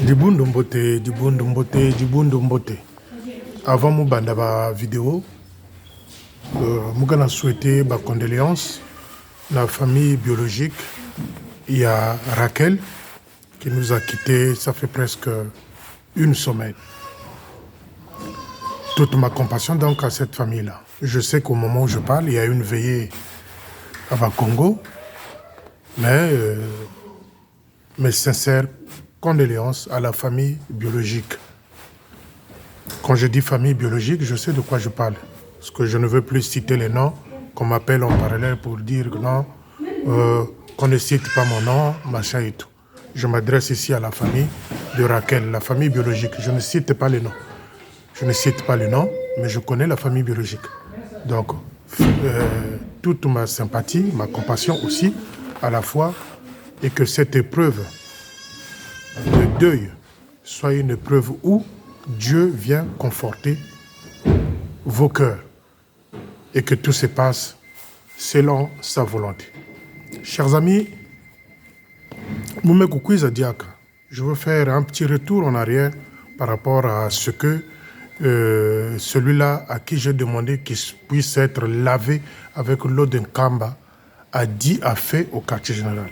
Dibundu Mbote, Dibundu Mbote, Dibundu Mbote. Avant mon banda vidéo, je souhaité ma condoléance à la famille biologique. Il y a Raquel qui nous a quittés, ça fait presque une semaine. Toute ma compassion donc à cette famille-là. Je sais qu'au moment où je parle, il y a une veillée à Congo, mais mes sincères condoléances à la famille biologique. Quand je dis famille biologique, je sais de quoi je parle. Parce que je ne veux plus citer les noms qu'on m'appelle en parallèle pour dire que non, qu'on ne cite pas mon nom, machin et tout. Je m'adresse ici à la famille de Raquel, la famille biologique. Je ne cite pas les noms. Je ne cite pas les noms, mais je connais la famille biologique. Donc, toute ma sympathie, ma compassion aussi, à la fois, et que cette épreuve de deuil soit une épreuve où Dieu vient conforter vos cœurs et que tout se passe selon sa volonté. Chers amis, je veux faire un petit retour en arrière par rapport à ce que celui-là à qui j'ai demandé qu'il puisse être lavé avec l'eau d'un kamba a fait au quartier général.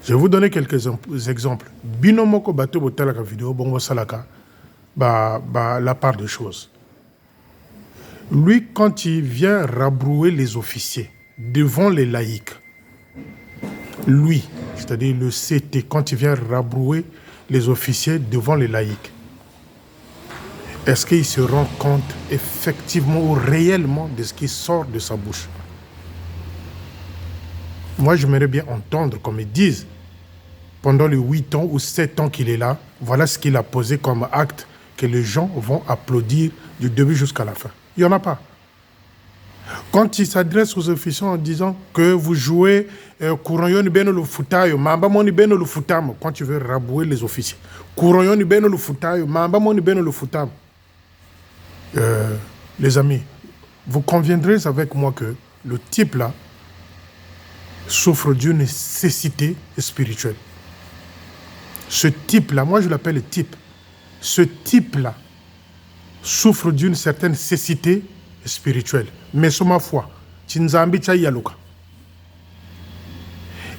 Je vais vous donner quelques exemples. Binomoko bateau botalaka vidéo bongo salaka la part des choses. Lui, quand il vient rabrouer les officiers devant les laïcs, lui, c'est-à-dire le CT, quand il vient rabrouer les officiers devant les laïcs, est-ce qu'il se rend compte effectivement ou réellement de ce qui sort de sa bouche? Moi, j'aimerais bien entendre qu'on me dise, pendant les 8 ans ou 7 ans qu'il est là, voilà ce qu'il a posé comme acte que les gens vont applaudir du début jusqu'à la fin. Il n'y en a pas. Quand il s'adresse aux officiers en disant que vous jouez Kouronyon Beno le Futayo, Mamba Moni Beno le Futamo, quand tu veux rabouer les officiers, Kouronyon Beno le Futayo, Mamba Moni Beno le Futamo. Les amis, vous conviendrez avec moi que le type là souffre d'une nécessité spirituelle. Ce type-là, moi je l'appelle le type, ce type-là souffre d'une certaine cécité spirituelle. Mais sur ma foi,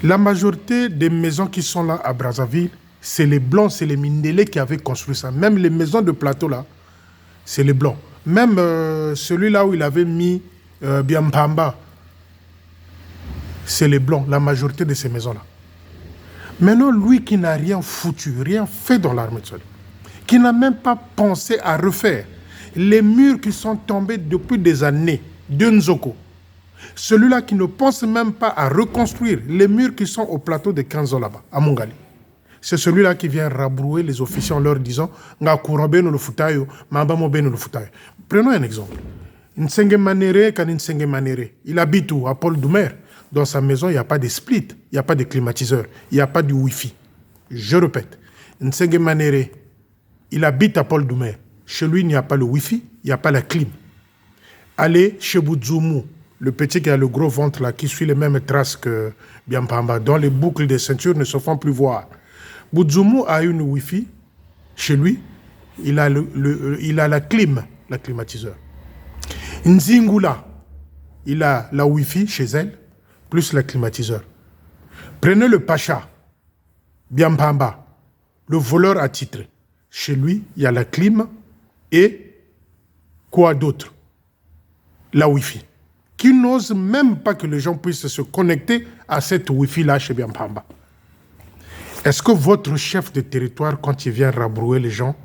la majorité des maisons qui sont là à Brazzaville, c'est les Blancs, c'est les Mindélés qui avaient construit ça. Même les maisons de plateau là, c'est les Blancs. Même celui-là où il avait mis Biampamba, c'est les Blancs, la majorité de ces maisons-là. Maintenant, lui qui n'a rien foutu, rien fait dans l'armée de Soleil, qui n'a même pas pensé à refaire les murs qui sont tombés depuis des années de Nzoko, celui-là qui ne pense même pas à reconstruire les murs qui sont au plateau de 15 ans là-bas, à Mongali, c'est celui-là qui vient rabrouer les officiers en leur disant « Nga Kourambe no le futayo, Mamba Mobe no le futayo ». Prenons un exemple. Nsenge Manere, Nsenge Manere, il habite où? À Paul Doumer. Dans sa maison, il n'y a pas de split, il n'y a pas de climatiseur, il n'y a pas de Wi-Fi. Je répète, Nsenge Manere, il habite à Paul Doumer. Chez lui, il n'y a pas le Wi-Fi, il n'y a pas la clim. Allez chez Boudzoumou, le petit qui a le gros ventre là, qui suit les mêmes traces que Biampamba, dont les boucles de ceinture ne se font plus voir. Boudzoumou a une Wi-Fi, chez lui, il a la clim, la climatiseur. Nzingula, il a la Wi-Fi chez elle, plus la climatiseur. Prenez le Pacha, Biampamba, le voleur attitré. Chez lui, il y a la clim et quoi d'autre? La Wi-Fi. Qui n'ose même pas que les gens puissent se connecter à cette Wi-Fi-là chez Biampamba. Est-ce que votre chef de territoire, quand il vient rabrouer les gens,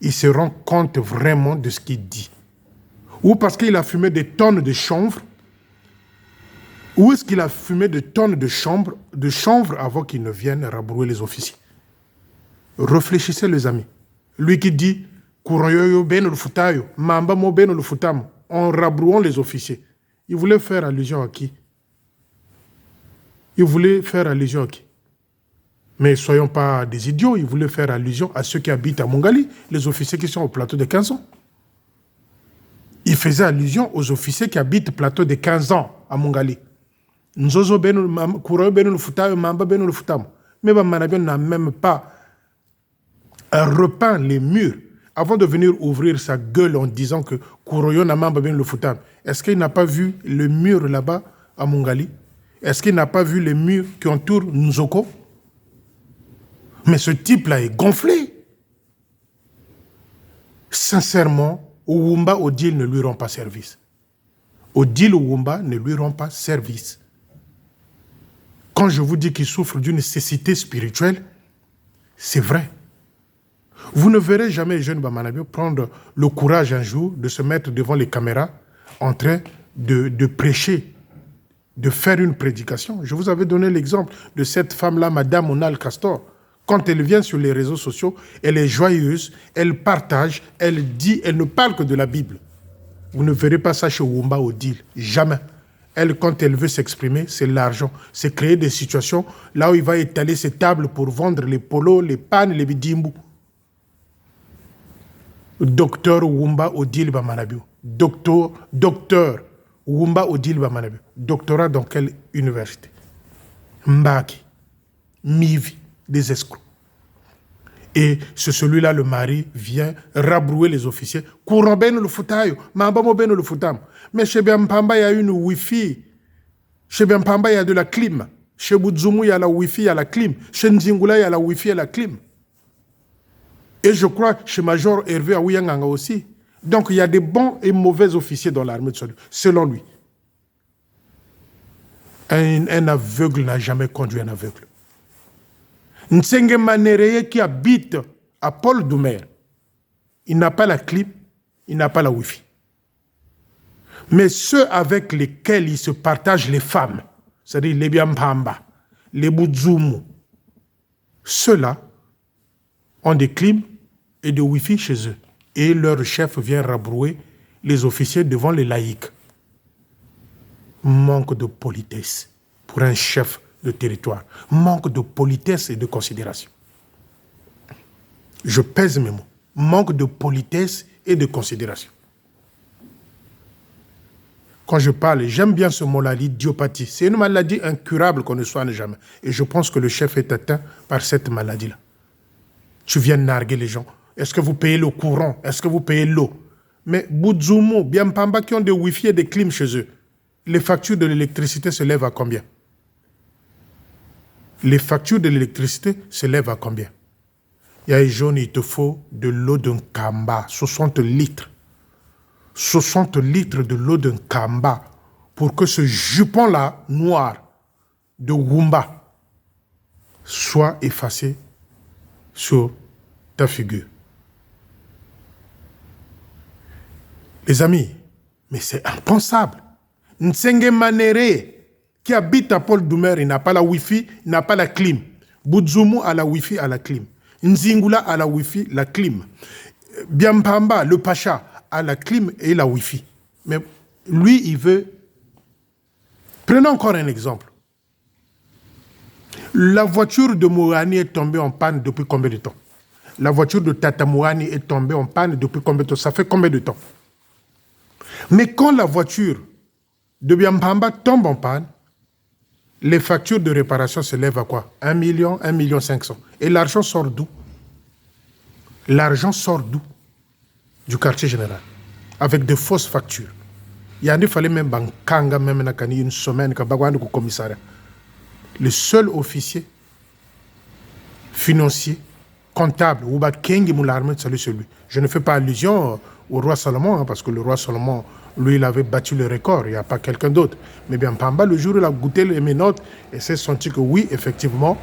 il se rend compte vraiment de ce qu'il dit? Ou parce qu'il a fumé des tonnes de chanvre? Ou est-ce qu'il a fumé des tonnes de chanvre avant qu'il ne vienne rabrouer les officiers? Réfléchissez les amis. Lui qui dit Kouronyoyo ben le futayo, Mamba mo ben le futamo, en rabrouant les officiers. Il voulait faire allusion à qui? Il voulait faire allusion à qui? Mais soyons pas des idiots, il voulait faire allusion à ceux qui habitent à Mongali, les officiers qui sont au plateau de 15 ans. Il faisait allusion aux officiers qui habitent au plateau de 15 ans à Mongali. Nzozo ben Kouronyoyo ben le futayo, Mamba ben le futamo. Mais Manabion n'a même pas repeint les murs avant de venir ouvrir sa gueule en disant que Kuroyo Namamba bien le Futam. Est-ce qu'il n'a pas vu le mur là-bas à Mungali? Est-ce qu'il n'a pas vu les murs qui entourent Nzoko? Mais ce type-là est gonflé. Sincèrement, Ouwumba Odile ne lui rend pas service. Odile Ouwumba ne lui rend pas service. Quand je vous dis qu'il souffre d'une cécité spirituelle, c'est vrai. Vous ne verrez jamais jeune Bamanabio prendre le courage un jour de se mettre devant les caméras en train de prêcher, de faire une prédication. Je vous avais donné l'exemple de cette femme-là, Madame Onal Castor. Quand elle vient sur les réseaux sociaux, elle est joyeuse, elle partage, elle dit, elle ne parle que de la Bible. Vous ne verrez pas ça chez Ouwumba Odile, jamais. Elle, quand elle veut s'exprimer, c'est l'argent. C'est créer des situations là où il va étaler ses tables pour vendre les polos, les pannes, les bidimbu. Docteur Ouwumba Odile Bamanabio. Docteur Ouwumba Odile Bamanabio. Doctorat dans quelle université? Mbaki. Mivi. Des escrocs. Et c'est celui-là, le mari, vient rabrouer les officiers. Courant ben le foutayo, mambamo ben le foutam. Mais chez Biampamba, il y a une Wi-Fi. Chez Biampamba, il y a de la clim. Chez Boudzoumou, il y a la Wi-Fi, il y a la clim. Chez Nzingula, il y a la Wi-Fi, il y a la clim. Et je crois chez Major Hervé Aouyanganga aussi. Donc il y a des bons et mauvais officiers dans l'armée de salut, selon lui. Un aveugle n'a jamais conduit un aveugle. Nsenge Manereye qui habite à Paul Doumer, il n'a pas la clim, il n'a pas la Wi-Fi. Mais ceux avec lesquels il se partage les femmes, c'est-à-dire les Biampamba, les Boudzoumou, ceux-là ont des clims et des Wi-Fi chez eux. Et leur chef vient rabrouer les officiers devant les laïcs. Manque de politesse pour un chef de territoire. Manque de politesse et de considération. Je pèse mes mots. Manque de politesse et de considération. Quand je parle, j'aime bien ce mot-là, l'idiopathie. C'est une maladie incurable qu'on ne soigne jamais. Et je pense que le chef est atteint par cette maladie-là. Tu viens narguer les gens. Est-ce que vous payez le courant? Est-ce que vous payez l'eau? Mais Boudzoumou, Biampamba qui ont des Wi-Fi et des clims chez eux, les factures de l'électricité se lèvent à combien? Les factures de l'électricité se lèvent à combien? Il y a jaune, il te faut de l'eau d'un kamba, 60 litres. 60 litres de l'eau d'un kamba pour que ce jupon-là, noir, de Wumba, soit effacé sur ta figure. Les amis, mais c'est impensable. Nsenge Manere, qui habite à Paul Doumer, il n'a pas la Wi-Fi, il n'a pas la clim. Boudzoumou a la Wi-Fi, a la clim. Nzingula a la Wi-Fi, la clim. Biampamba, le Pacha, a la clim et la Wi-Fi. Mais lui, il veut... Prenons encore un exemple. La voiture de Mourani est tombée en panne depuis combien de temps? La voiture de Tata Mourani est tombée en panne depuis combien de temps? Ça fait combien de temps? Mais quand la voiture de Biampamba tombe en panne, les factures de réparation se lèvent à quoi? 1 million, 1,5 million. Et l'argent sort d'où? L'argent sort d'où? Du quartier général. Avec de fausses factures. Il y en a fallait même bankanga, même une semaine, au commissariat. Le seul officier financier, comptable, Ouba Kengi Moularme, c'est lui. Je ne fais pas allusion au roi Salomon, parce que le roi Salomon, lui, il avait battu le record, il n'y a pas quelqu'un d'autre. Mais bien, Pamba, le jour où il a goûté mes notes, et s'est senti que oui, effectivement,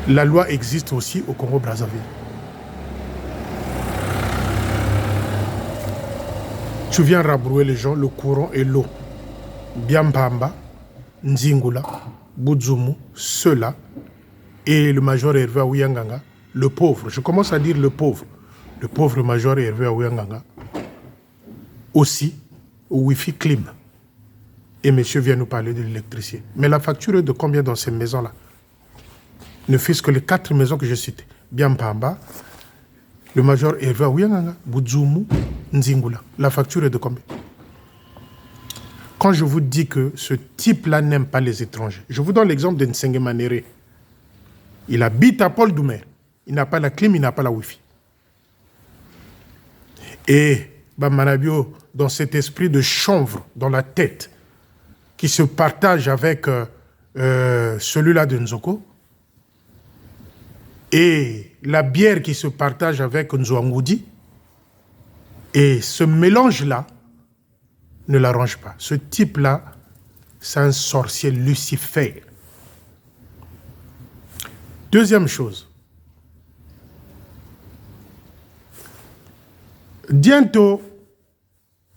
la loi existe aussi au Congo-Brazzaville. Tu viens rabrouer les gens, le courant et l'eau. Biampamba, Nzingula, Boudzoumou, ceux-là, et le major Hervé Aouyanganga, le pauvre. Je commence à dire le pauvre major Hervé Aouyanganga, aussi au Wi-Fi clim. Et monsieur vient nous parler de l'électricité. Mais la facture est de combien dans ces maisons-là? Ne fût-ce que les 4 maisons que je citais. Biampamba, le major Hervé Aouyanganga, Boudzoumou, Nzingula. La facture est de combien? Quand je vous dis que ce type-là n'aime pas les étrangers, je vous donne l'exemple de Nsenge Manere. Il habite à Paul Doumer. il n'a pas la clim, il n'a pas la Wi-Fi. Et Manabio, dans cet esprit de chanvre dans la tête, qui se partage avec celui-là de Nzoko, et la bière qui se partage avec Nzouangoudi, et ce mélange-là ne l'arrange pas. Ce type-là, c'est un sorcier Lucifer. Deuxième chose, Diento,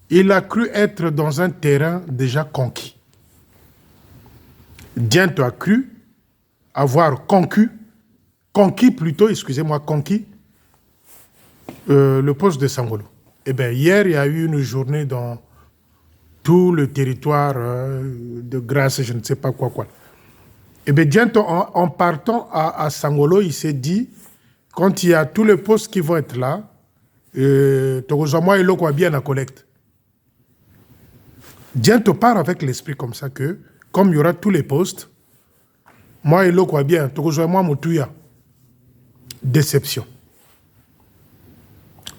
il a cru être dans un terrain déjà conquis. Diento a cru avoir conquis le poste de Sangolo. Eh bien, hier, il y a eu une journée dans tout le territoire de Grasse, je ne sais pas quoi. Eh bien, Diento, en partant à Sangolo, il s'est dit, quand il y a tous les postes qui vont être là, Togozama et Loko bien à collecte. Diento part avec l'esprit comme ça que, comme il y aura tous les postes, moi et Loko bien, Togozama Moutouya. Déception.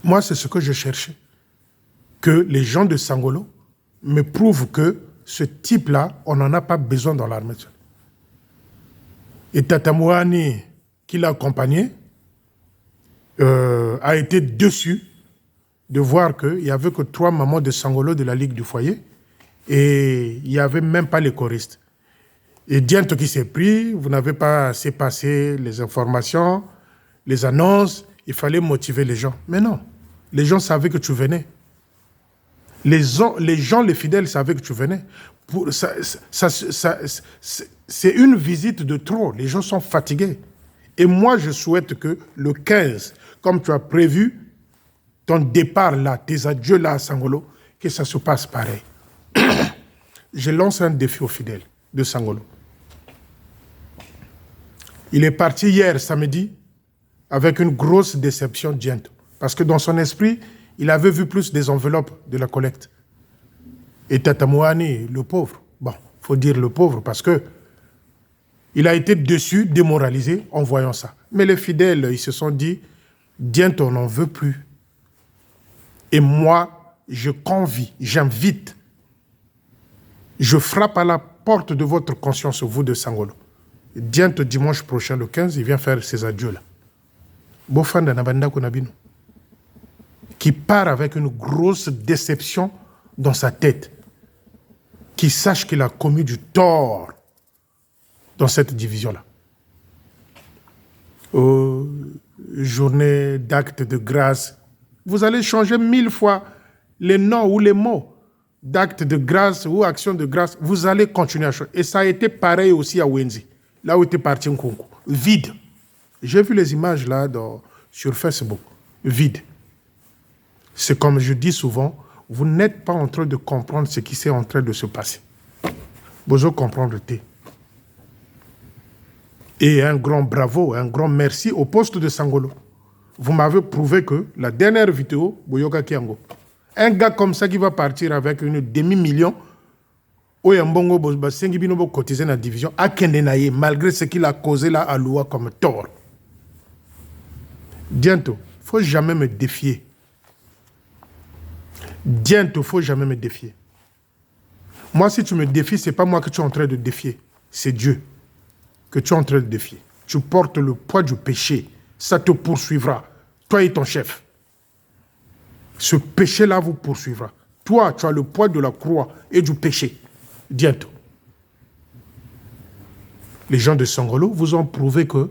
Moi, c'est ce que je cherchais. Que les gens de Sangolo me prouvent que ce type-là, on n'en a pas besoin dans l'armée. Et Tatamouani, qui l'a accompagné, a été déçu de voir qu'il n'y avait que 3 mamans de Sangolo de la Ligue du Foyer et il n'y avait même pas les choristes. Et Diento qui s'est pris, vous n'avez pas assez passé les informations, les annonces, il fallait motiver les gens. Mais non, les gens savaient que tu venais. Les gens, les fidèles savaient que tu venais. C'est une visite de trop. Les gens sont fatigués. Et moi, je souhaite que le 15, comme tu as prévu, ton départ là, tes adieux là à Sangolo, que ça se passe pareil. Je lance un défi aux fidèles de Sangolo. Il est parti hier, samedi, avec une grosse déception, Diento. Parce que dans son esprit, il avait vu plus des enveloppes de la collecte. Et Tatamouani, le pauvre, bon, il faut dire le pauvre parce que il a été déçu, démoralisé en voyant ça. Mais les fidèles, ils se sont dit, Diento, on n'en veut plus. Et moi, je convie, j'invite, je frappe à la porte de votre conscience, vous de Sangolo. Diento, dimanche prochain, le 15, il vient faire ses adieux-là. Bofanda Nabanda Konabino. Qui part avec une grosse déception dans sa tête. Qui sache qu'il a commis du tort dans cette division-là. Aux journées d'actes de grâce, vous allez changer 1000 fois les noms ou les mots d'actes de grâce ou actions de grâce. Vous allez continuer à changer. Et ça a été pareil aussi à Wenzi, là où était parti Nkunku. Vide. J'ai vu les images là sur Facebook. Vide. C'est comme je dis souvent, vous n'êtes pas en train de comprendre ce qui s'est en train de se passer. Vous comprendre le Et un grand bravo, un grand merci au poste de Sangolo. Vous m'avez prouvé que la dernière vidéo, Boyoka Kiango, un gars comme ça qui va partir avec une demi-million, Oyambongo Sengi Binobo cotisé dans la division, à Kendenaye, malgré ce qu'il a causé là à Loua comme tort. Diento, il ne faut jamais me défier. Diento, il ne faut jamais me défier. Moi, si tu me défies, ce n'est pas moi que tu es en train de défier. C'est Dieu que tu es en train de défier. Tu portes le poids du péché. Ça te poursuivra. Toi et ton chef. Ce péché-là vous poursuivra. Toi, tu as le poids de la croix et du péché. Diento. Les gens de Sangolo vous ont prouvé que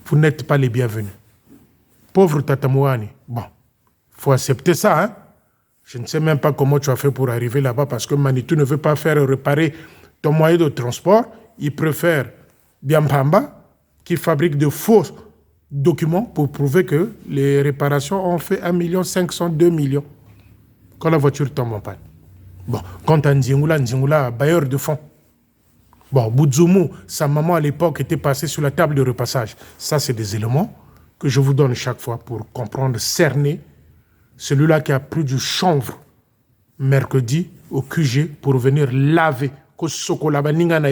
vous n'êtes pas les bienvenus. Pauvre Tatamouani. Bon, il faut accepter ça, hein. Je ne sais même pas comment tu as fait pour arriver là-bas parce que Manitou ne veut pas faire réparer ton moyen de transport. Il préfère Biampamba qui fabrique de faux documents pour prouver que les réparations ont fait 1 500 000, 2 millions. Quand la voiture tombe en panne. Bon, quant à Nzingula, bailleur de fonds. Bon, Boudzoumou, sa maman à l'époque était passée sur la table de repassage. Ça, c'est des éléments que je vous donne chaque fois pour comprendre, cerner celui-là qui a pris du chanvre mercredi au QG pour venir laver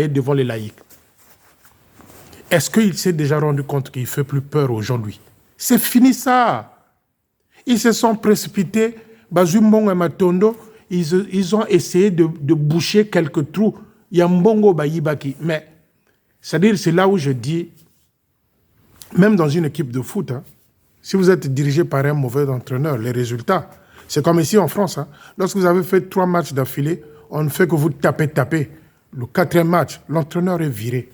devant les laïcs. Est-ce qu'il s'est déjà rendu compte qu'il ne fait plus peur aujourd'hui? C'est fini ça. Ils se sont précipités. Bazumbongo et Matondo, ils ont essayé de boucher quelques trous. Yambongo Bayibaki. Mais, c'est-à-dire, c'est là où je dis, même dans une équipe de foot, hein, si vous êtes dirigé par un mauvais entraîneur, les résultats, c'est comme ici en France. Hein, lorsque vous avez fait 3 matchs d'affilée, on ne fait que vous taper. Le 4e match, l'entraîneur est viré.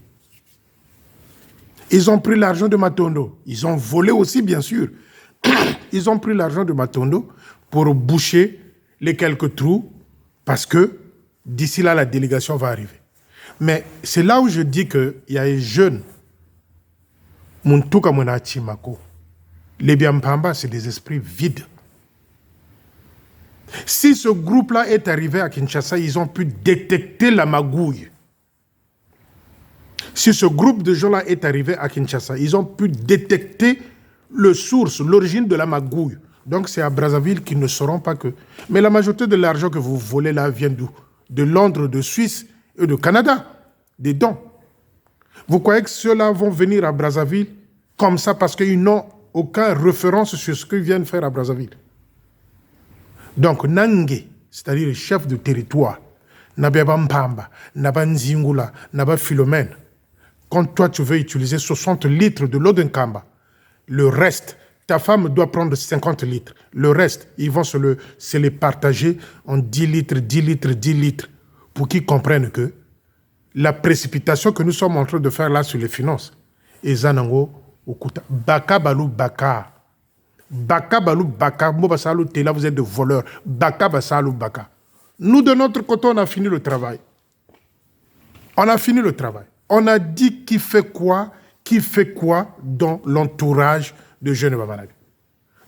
Ils ont pris l'argent de Matondo. Ils ont volé aussi, bien sûr. Ils ont pris l'argent de Matondo pour boucher les quelques trous parce que d'ici là, la délégation va arriver. Mais c'est là où je dis qu'il y a un jeune, Muntuka Mona Chimako. Les Biampamba, c'est des esprits vides. Si ce groupe-là est arrivé à Kinshasa, ils ont pu détecter la magouille. Si ce groupe de gens-là est arrivé à Kinshasa, ils ont pu détecter le source, l'origine de la magouille. Donc c'est à Brazzaville qu'ils ne sauront pas que... Mais la majorité de l'argent que vous volez là vient d'où? De Londres, de Suisse et de Canada. Des dons. Vous croyez que ceux-là vont venir à Brazzaville comme ça parce qu'ils n'ont aucune référence sur ce qu'ils viennent faire à Brazzaville? Donc Nangue, c'est-à-dire le chef de territoire, Nabeba Mpamba, Naba Nzingula, Naba Philomène, quand toi tu veux utiliser 60 litres de l'eau d'un Kamba, le reste, ta femme doit prendre 50 litres. Le reste, ils vont se les partager en 10 litres, 10 litres, 10 litres, pour qu'ils comprennent que la précipitation que nous sommes en train de faire là sur les finances, et Zanango, Okuta, Baka Balou Baka, Baka Balou Baka, Mobasalou Tela, vous êtes des voleurs, Baka Basalou Baka. Nous, de notre côté, on a fini le travail. On a fini le travail. On a dit qui fait quoi dans l'entourage de Jeune Babalade.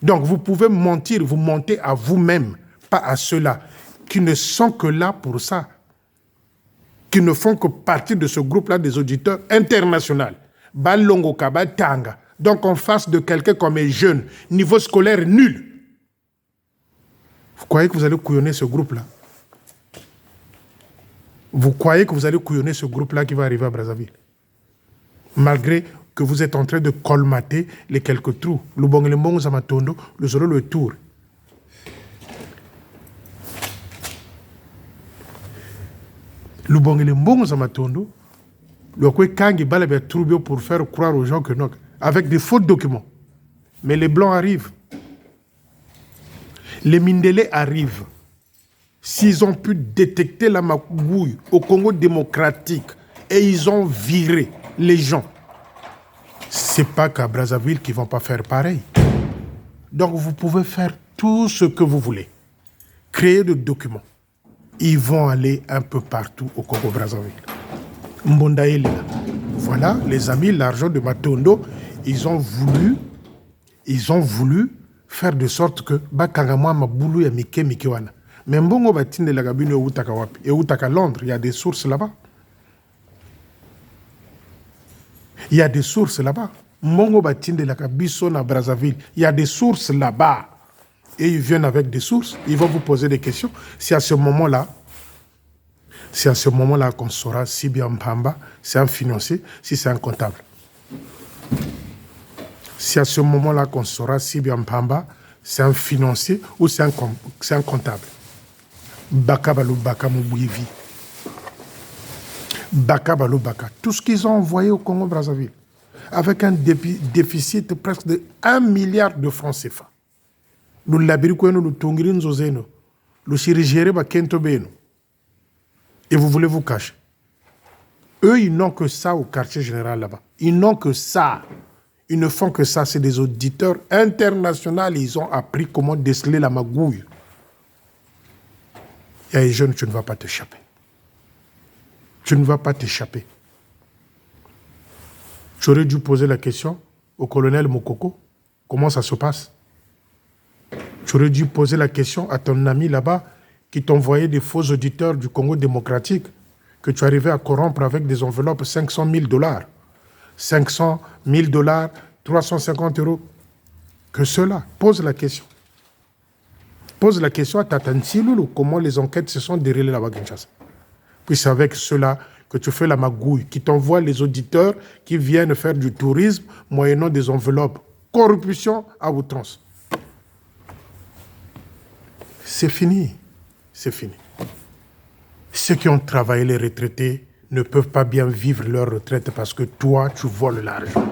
Donc, vous pouvez mentir, vous mentez à vous-même, pas à ceux-là qui ne sont que là pour ça, qui ne font que partie de ce groupe-là des auditeurs internationaux. Balongo Kaba Tanga. Donc, en face de quelqu'un comme un jeune, niveau scolaire nul. Vous croyez que vous allez couillonner ce groupe-là? Vous croyez que vous allez couillonner ce groupe-là qui va arriver à Brazzaville? Malgré que vous êtes en train de colmater les quelques trous. Le Bongelembongo Zamatondo, le aurez le tour. Le Bongelembongo Zamatondo, le Kouekangi Balabé Troubio pour faire croire aux gens que non, avec des faux documents. Mais les Blancs arrivent. Les Mindélé arrivent. S'ils ont pu détecter la magouille au Congo démocratique et ils ont viré les gens, c'est pas qu'à Brazzaville qu'ils vont pas faire pareil. Donc vous pouvez faire tout ce que vous voulez. Créer des documents. Ils vont aller un peu partout au Congo Brazzaville. Mbondaïli. Voilà, les amis, l'argent de Matondo, ils ont voulu faire de sorte que Bakangamwa Maboulou ya Mike Mikewana. Mais Mbongo Batine la Gabino et Outaka Wapi. Et Outaka Londres, il y a des sources là-bas. Il y a des sources là-bas. Mbongo Batine de la Gabiso na Brazzaville, il y a des sources là-bas. Et ils viennent avec des sources, ils vont vous poser des questions. C'est à ce moment-là qu'on saura si bien Mpamba, c'est un financier, si c'est un comptable. C'est à ce moment-là qu'on saura si bien Mpamba, c'est un financier ou c'est un comptable. Baka Balou Baka Moubouivi. Baka Balou Baka. Tout ce qu'ils ont envoyé au Congo-Brazzaville, avec un déficit presque de 1 milliard de francs CFA. Le labirikoeno, le tongirin zozeno, le chirigéré bakentobeno. Et vous voulez vous cacher. Eux, ils n'ont que ça au quartier général là-bas. Ils n'ont que ça. Ils ne font que ça. C'est des auditeurs internationaux. Ils ont appris comment déceler la magouille. Il y a des jeunes, tu ne vas pas t'échapper. Tu ne vas pas t'échapper. J'aurais dû poser la question au colonel Mokoko. Comment ça se passe? J'aurais dû poser la question à ton ami là-bas qui t'envoyait des faux auditeurs du Congo démocratique que tu arrivais à corrompre avec des enveloppes 500 000 $. 500 000 $, 350 €. Que cela. Pose la question. Pose la question à Tatansi Loulou, comment les enquêtes se sont déroulées là-bas à Kinshasa. Puis c'est avec cela que tu fais la magouille, qui t'envoie les auditeurs qui viennent faire du tourisme moyennant des enveloppes. Corruption à outrance. C'est fini. C'est fini. Ceux qui ont travaillé, les retraités, ne peuvent pas bien vivre leur retraite parce que toi, tu voles l'argent.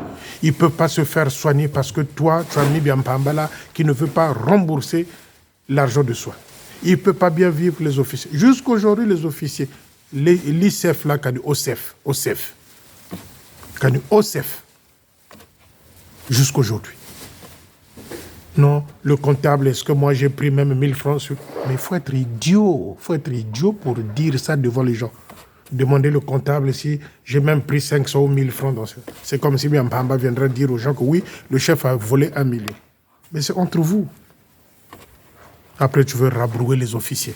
Ils ne peuvent pas se faire soigner parce que toi, tu as mis bien Pambala qui ne veut pas rembourser l'argent de soins. Ils ne peuvent pas bien vivre les officiers. Jusqu'aujourd'hui, les officiers, l'ICF là, quand OCEF, quand OCEF, jusqu'aujourd'hui. Non, le comptable, est-ce que moi j'ai pris même 1000 francs sur... Mais il faut être idiot pour dire ça devant les gens. Demandez le comptable si j'ai même pris 500 ou 1000 francs. C'est comme si Biampamba viendrait dire aux gens que oui, le chef a volé 1 million. Mais c'est entre vous. Après, tu veux rabrouer les officiers.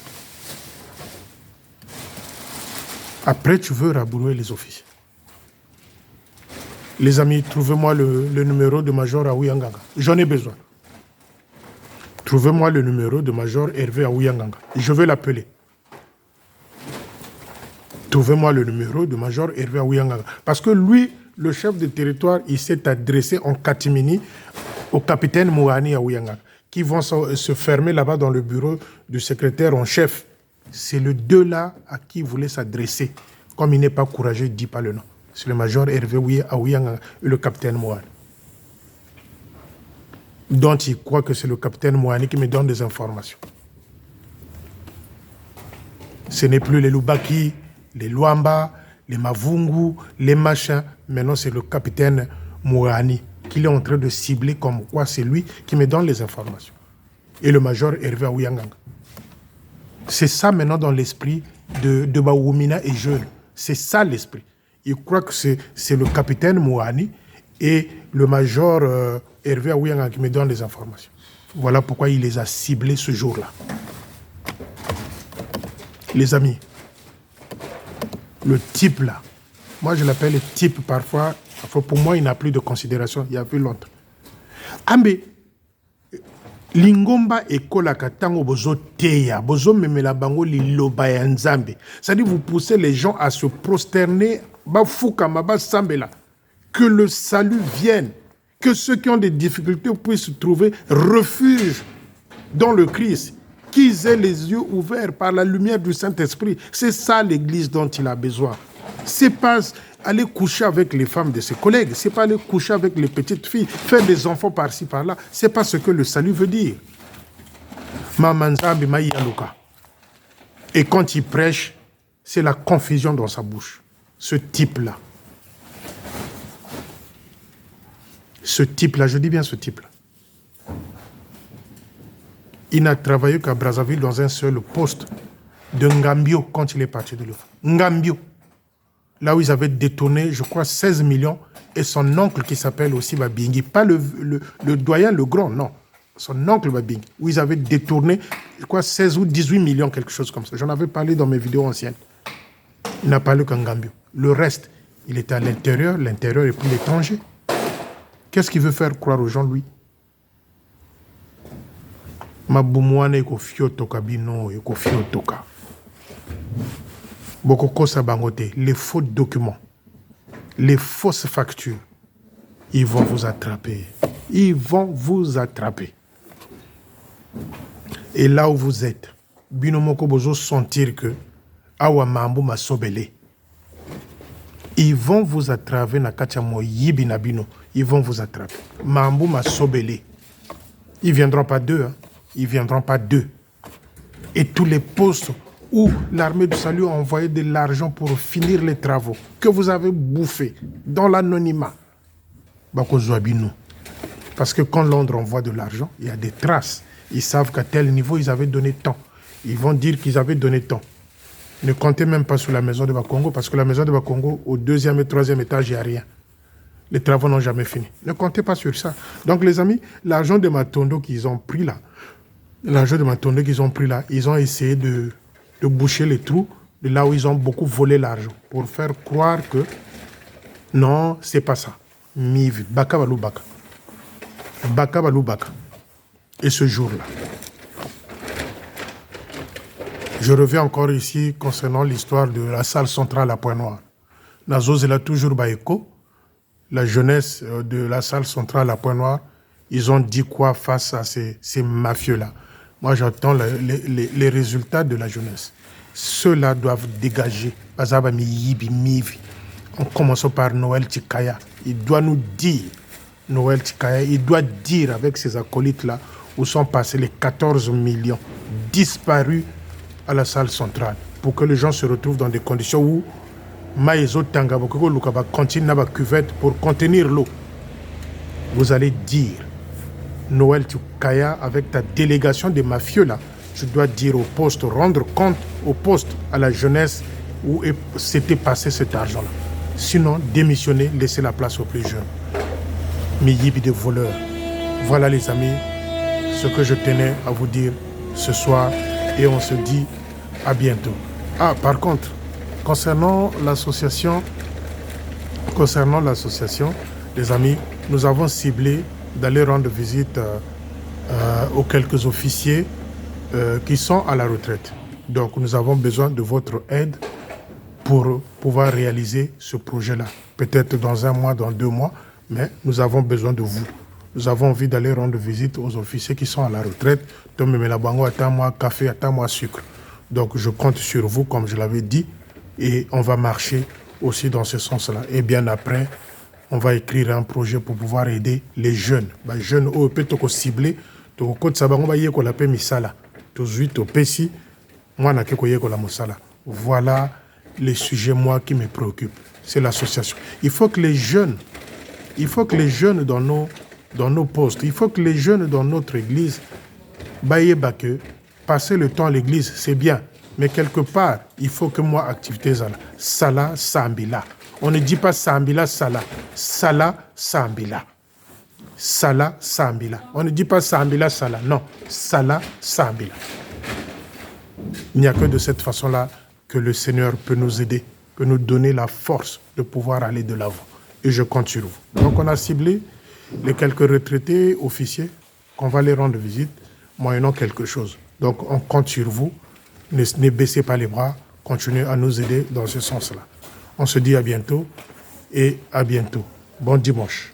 Les amis, trouvez-moi le numéro de Major Aouyanganga. J'en ai besoin. Trouvez-moi le numéro de Major Hervé Aouyanganga. Je vais l'appeler. Trouvez-moi le numéro de Major Hervé Aouyanganga. Parce que lui, le chef de territoire, il s'est adressé en catimini au capitaine Mouhani Aouyanganga, qui vont se fermer là-bas dans le bureau du secrétaire en chef. C'est le deux là à qui il voulait s'adresser. Comme il n'est pas courageux, il ne dit pas le nom. C'est le major Hervé Aouyanganga et le capitaine Mouhani. Dont il croit que c'est le capitaine Mouhani qui me donne des informations. Ce n'est plus les Lubaki, les Luamba, les Mavungu, les machins. Maintenant, c'est le capitaine Mouhani qu'il est en train de cibler comme quoi c'est lui qui me donne les informations. Et le major Hervé Aouyanganga. C'est ça maintenant dans l'esprit de Baoumina et Jeune. C'est ça l'esprit. Il croit que c'est le capitaine Mouhani et le major Hervé Aouyanganga qui me donne les informations. Voilà pourquoi il les a ciblés ce jour-là. Les amis, le type là, moi je l'appelle le type parfois, pour moi il n'a plus de considération, il y a plus longtemps. Ambe, Lingomba ekolaka tango bozo teya, bozo memela bango liloba ya nzambe. C'est-à-dire vous poussez les gens à se prosterner, bafukama basambela, que le salut vienne, que ceux qui ont des difficultés puissent trouver refuge dans le Christ, qu'ils aient les yeux ouverts par la lumière du Saint-Esprit. C'est ça l'Église dont il a besoin. C'est pas aller coucher avec les femmes de ses collègues, c'est pas aller coucher avec les petites filles, faire des enfants par-ci par-là. C'est pas ce que le salut veut dire. Mamanzambi Maïaluka. Et quand il prêche, c'est la confusion dans sa bouche. Ce type-là. Ce type-là, je dis bien ce type-là. Il n'a travaillé qu'à Brazzaville dans un seul poste de Ngambio quand il est parti de l'Europe. Ngambio. Là où ils avaient détourné, je crois, 16 millions. Et son oncle qui s'appelle aussi Babingi. Pas le doyen, le grand, non. Son oncle Babingi. Où ils avaient détourné, je crois, 16 ou 18 millions, quelque chose comme ça. J'en avais parlé dans mes vidéos anciennes. Il n'a parlé qu'en Ngambio. Le reste, il était à l'intérieur et puis l'étranger. Qu'est-ce qu'il veut faire croire aux gens, lui? Mabumwane eko fiotoka bino eko fiotoka. Bokoko sabangote, les faux documents, les fausses factures, ils vont vous attraper. Ils vont vous attraper. Et là où vous êtes, binomoko bozo sentir que awa mambo masobele. Ils vont vous attraper na kachamo yibi na bino. Ils vont vous attraper. Mambo masobele. Ils viendront pas deux, hein. Ils ne viendront pas deux. Et tous les postes où l'armée du salut a envoyé de l'argent pour finir les travaux que vous avez bouffés dans l'anonymat. Parce que quand Londres envoie de l'argent, il y a des traces. Ils savent qu'à tel niveau, ils avaient donné tant. Ils vont dire qu'ils avaient donné tant. Ne comptez même pas sur la maison de Bakongo, parce que la maison de Bakongo, au 2e et 3e étage, il n'y a rien. Les travaux n'ont jamais fini. Ne comptez pas sur ça. Donc les amis, l'argent de Matondo qu'ils ont pris là, ils ont essayé de boucher les trous de là où ils ont beaucoup volé l'argent pour faire croire que non, c'est pas ça. Mivi, baka balou baka. Baka balou baka. Et ce jour-là, je reviens encore ici concernant l'histoire de la salle centrale à Pointe-Noire. Nazos est toujours Baeko. La jeunesse de la salle centrale à Pointe-Noire, ils ont dit quoi face à ces mafieux-là? Moi, j'attends les résultats de la jeunesse. Ceux-là doivent dégager. En commençant par Noël Tikaya. Il doit nous dire, Noël Tikaya, il doit dire avec ses acolytes-là où sont passés les 14 millions disparus à la salle centrale pour que les gens se retrouvent dans des conditions où Maïzo Tangaboko Lukaba continue à cuvette pour contenir l'eau. Vous allez dire, Noël Tikaya, avec ta délégation des mafieux là, tu dois dire au poste, rendre compte au poste, à la jeunesse où s'était passé cet argent-là. Sinon, démissionner, laisser la place aux plus jeunes. Miyibi de voleurs. Voilà les amis, ce que je tenais à vous dire ce soir et on se dit à bientôt. Ah, par contre, concernant l'association, les amis, nous avons ciblé d'aller rendre visite aux quelques officiers qui sont à la retraite. Donc, nous avons besoin de votre aide pour pouvoir réaliser ce projet-là. Peut-être dans 1 mois, dans 2 mois, mais nous avons besoin de vous. Nous avons envie d'aller rendre visite aux officiers qui sont à la retraite. Attends-moi café, attends-moi sucre. Donc, je compte sur vous, comme je l'avais dit, et on va marcher aussi dans ce sens-là. Et bien après, on va écrire un projet pour pouvoir aider les jeunes. Les jeunes, eux, peut-être ciblés, voilà les sujets, moi, qui me préoccupent. C'est l'association. Il faut que les jeunes dans nos postes, il faut que les jeunes dans notre église, passer le temps à l'église, c'est bien. Mais quelque part, il faut que moi, activité Sala, Sambila. On ne dit pas Sambila, Sala. Sala, Sambila. Sala, Sambila. On ne dit pas Sambila, Sala. Non, Sala, Sambila. Il n'y a que de cette façon-là que le Seigneur peut nous aider, peut nous donner la force de pouvoir aller de l'avant. Et je compte sur vous. Donc on a ciblé les quelques retraités officiers qu'on va les rendre visite, moyennant quelque chose. Donc on compte sur vous. Ne baissez pas les bras. Continuez à nous aider dans ce sens-là. On se dit à bientôt et à bientôt. Bon dimanche.